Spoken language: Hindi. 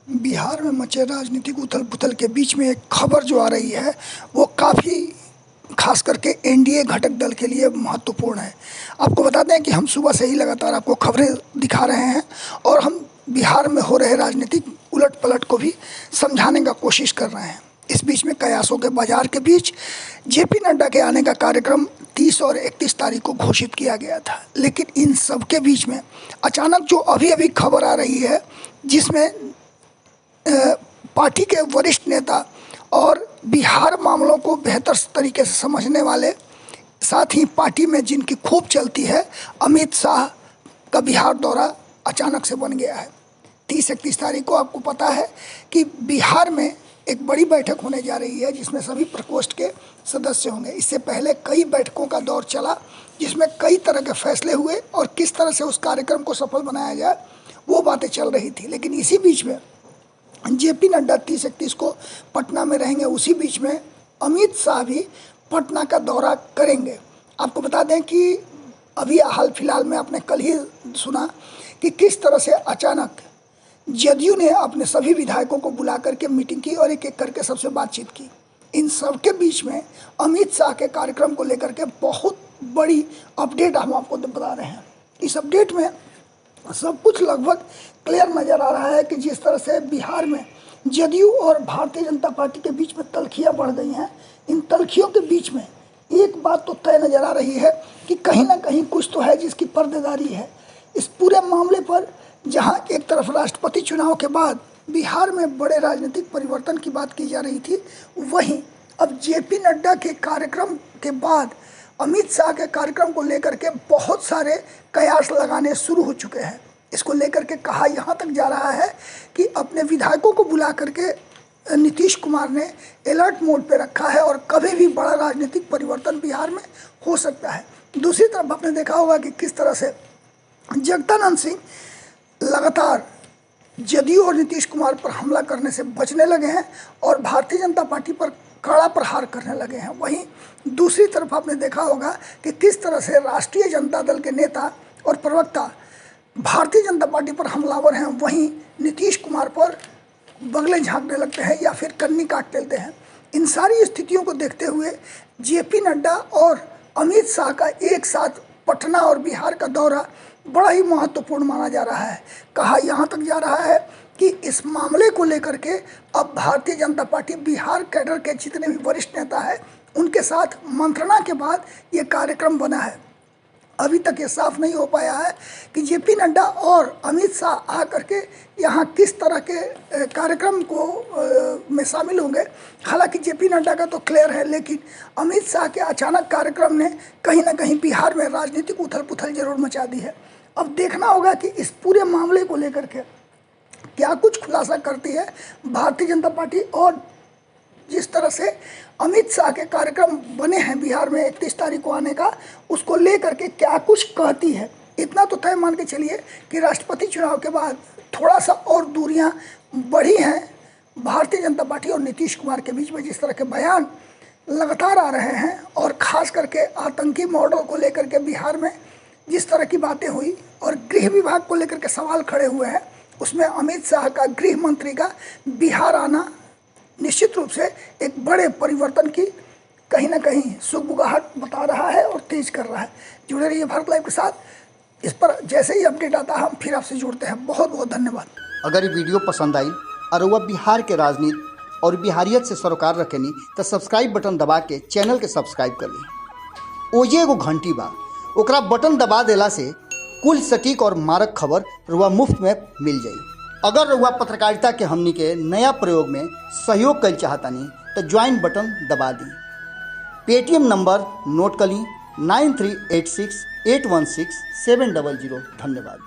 बिहार में मचे राजनीतिक उथल-पुथल के बीच में एक खबर जो आ रही है वो काफ़ी खास करके एनडीए घटक दल के लिए महत्वपूर्ण है। आपको बता दें कि हम सुबह से ही लगातार आपको खबरें दिखा रहे हैं और हम बिहार में हो रहे राजनीतिक उलट-पलट को भी समझाने का कोशिश कर रहे हैं। इस बीच में कयासों के बाजार के बीच जेपी नड्डा के आने का कार्यक्रम 30 और 31 तारीख को घोषित किया गया था। लेकिन इन सब के बीच में अचानक जो अभी-अभी खबर आ रही है जिसमें पार्टी के वरिष्ठ नेता और बिहार मामलों को बेहतर तरीके से समझने वाले, साथ ही पार्टी में जिनकी खूब चलती है, अमित शाह का बिहार दौरा अचानक से बन गया है। 30-31 तारीख को आपको पता है कि बिहार में एक बड़ी बैठक होने जा रही है जिसमें सभी प्रकोष्ठ के सदस्य होंगे। इससे पहले कई बैठकों का दौर चला जिसमें कई तरह के फैसले हुए और किस तरह से उस कार्यक्रम को सफल बनाया जाए वो बातें चल रही थी। लेकिन इसी बीच में जेपी नड्डा 30-31 को पटना में रहेंगे, उसी बीच में अमित शाह भी पटना का दौरा करेंगे। आपको बता दें कि अभी हाल फिलहाल में आपने कल ही सुना कि किस तरह से अचानक जदयू ने अपने सभी विधायकों को बुला करके मीटिंग की और एक एक करके सबसे बातचीत की। इन सब के बीच में अमित शाह के कार्यक्रम को लेकर के बहुत बड़ी अपडेट हम आपको बता रहे हैं। इस अपडेट में सब कुछ लगभग क्लियर नज़र आ रहा है कि जिस तरह से बिहार में जदयू और भारतीय जनता पार्टी के बीच में तल्खियाँ बढ़ गई हैं, इन तल्खियों के बीच में एक बात तो तय नज़र आ रही है कि कहीं ना कहीं कुछ तो है जिसकी पर्देदारी है इस पूरे मामले पर। जहां एक तरफ राष्ट्रपति चुनाव के बाद बिहार में बड़े राजनीतिक परिवर्तन की बात की जा रही थी, वहीं अब जेपी नड्डा के कार्यक्रम के बाद अमित शाह के कार्यक्रम को लेकर के बहुत सारे कयास लगाने शुरू हो चुके हैं। इसको लेकर के कहा यहाँ तक जा रहा है कि अपने विधायकों को बुला करके नीतीश कुमार ने अलर्ट मोड पे रखा है और कभी भी बड़ा राजनीतिक परिवर्तन बिहार में हो सकता है। दूसरी तरफ आपने देखा होगा कि किस तरह से जगदानंद सिंह लगातार जदयू और नीतीश कुमार पर हमला करने से बचने लगे हैं और भारतीय जनता पार्टी पर कड़ा प्रहार करने लगे हैं। वहीं दूसरी तरफ आपने देखा होगा कि किस तरह से राष्ट्रीय जनता दल के नेता और प्रवक्ता भारतीय जनता पार्टी पर हमलावर हैं, वहीं नीतीश कुमार पर बगले झांकने लगते हैं या फिर कन्नी काट लेते हैं। इन सारी स्थितियों को देखते हुए जेपी नड्डा और अमित शाह का एक साथ पटना और बिहार का दौरा बड़ा ही महत्वपूर्ण माना जा रहा है। कहा यहाँ तक जा रहा है कि इस मामले को लेकर के अब भारतीय जनता पार्टी बिहार कैडर के जितने भी वरिष्ठ नेता हैं उनके साथ मंत्रणा के बाद ये कार्यक्रम बना है। अभी तक ये साफ नहीं हो पाया है कि जेपी नड्डा और अमित शाह आ करके यहाँ किस तरह के कार्यक्रम को में शामिल होंगे। हालांकि जेपी नड्डा का तो क्लियर है, लेकिन अमित शाह के अचानक कार्यक्रम ने कहीं ना कहीं बिहार में राजनीतिक उथल पुथल जरूर मचा दी है। अब देखना होगा कि इस पूरे मामले को लेकर के क्या कुछ खुलासा करती है भारतीय जनता पार्टी और जिस तरह से अमित शाह के कार्यक्रम बने हैं बिहार में 31 तारीख को आने का, उसको लेकर के क्या कुछ कहती है। इतना तो तय मान के चलिए कि राष्ट्रपति चुनाव के बाद थोड़ा सा और दूरियां बढ़ी हैं भारतीय जनता पार्टी और नीतीश कुमार के बीच में। जिस तरह के बयान लगातार आ रहे हैं और ख़ास करके आतंकी मॉडल को लेकर के बिहार में जिस तरह की बातें हुई और गृह विभाग को लेकर के सवाल खड़े हुए हैं, उसमें अमित शाह का गृह मंत्री का बिहार आना निश्चित रूप से एक बड़े परिवर्तन की कहीं ना कहीं सुगबुगाहट बता रहा है और तेज कर रहा है। जुड़े रहिए भारत लाइव के साथ। इस पर जैसे ही अपडेट आता है हम फिर आपसे जुड़ते हैं। बहुत बहुत धन्यवाद। अगर ये वीडियो पसंद आई और वह बिहार के राजनीति और बिहारियत से सरोकार रखेनी तो सब्सक्राइब बटन दबा के चैनल के सब्सक्राइब कर ली। ओजे एगो घंटी बा, ओकरा बटन दबा देला से कुल सटीक और मारक खबर रुआ मुफ्त में मिल जाई। अगर रुआ पत्रकारिता के हमनी के नया प्रयोग में सहयोग कर चाहतानी तो ज्वाइन बटन दबा दी। पेटीएम नंबर नोट कर ली 9386816700। धन्यवाद।